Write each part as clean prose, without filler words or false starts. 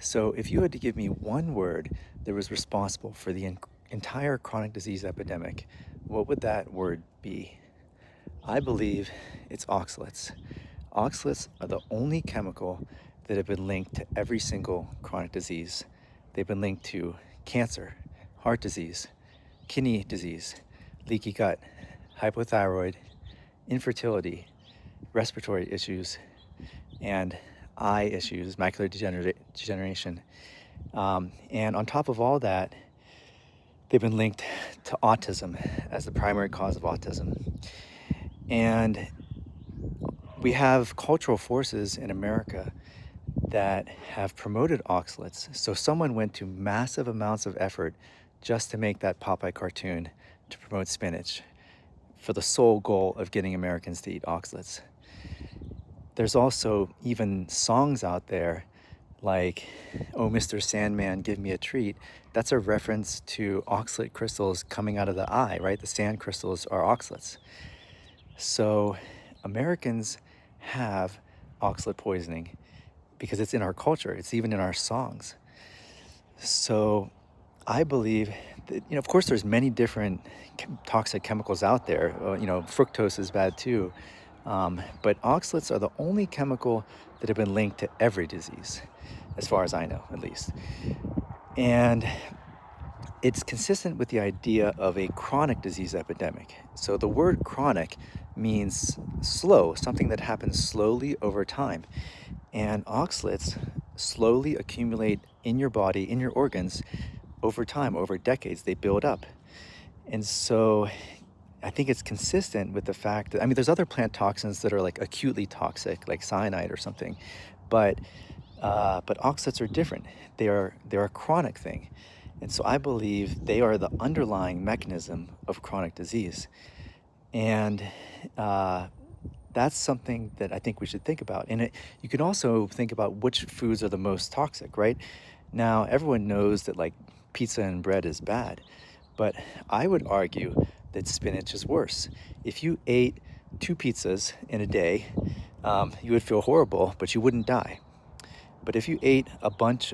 So, if you had to give me one word that was responsible for the entire chronic disease epidemic, what would that word be? I believe it's oxalates. Oxalates are the only chemical that have been linked to every single chronic disease. They've been linked to cancer, heart disease, kidney disease, leaky gut, hypothyroid, infertility, respiratory issues, and eye issues, macular degeneration. And on top of all that, they've been linked to autism as the primary cause of autism. And we have cultural forces in America that have promoted oxalates. So someone went to massive amounts of effort just to make that Popeye cartoon to promote spinach for the sole goal of getting Americans to eat oxalates. There's also even songs out there like, "Oh, Mr. Sandman, give me a treat." That's a reference to oxalate crystals coming out of the eye, right? The sand crystals are oxalates. So Americans have oxalate poisoning because it's in our culture, it's even in our songs. So I believe that, of course, there's many different toxic chemicals out there. Fructose is bad too. But oxalates are the only chemical that have been linked to every disease, as far as I know, at least. And it's consistent with the idea of a chronic disease epidemic. So the word chronic means slow, something that happens slowly over time. And oxalates slowly accumulate in your body, in your organs, over time, over decades. They build up. And so I think it's consistent with the fact that, there's other plant toxins that are like acutely toxic, like cyanide or something, but oxalates are different. They're a chronic thing, and so I believe they are the underlying mechanism of chronic disease, and that's something that I think we should think about. And you can also think about which foods are the most toxic, right? Now, everyone knows that like pizza and bread is bad, but I would argue that spinach is worse. If you ate 2 pizzas in a day, you would feel horrible, but you wouldn't die. But if you drank a bunch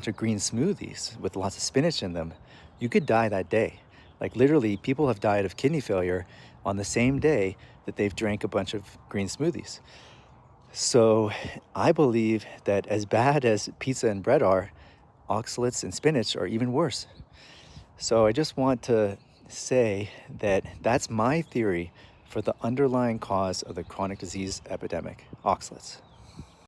of green smoothies with lots of spinach in them, you could die that day. Like literally, people have died of kidney failure on the same day that they've drank a bunch of green smoothies. So I believe that as bad as pizza and bread are, oxalates and spinach are even worse. So I just want to say that that's my theory for the underlying cause of the chronic disease epidemic, oxalates.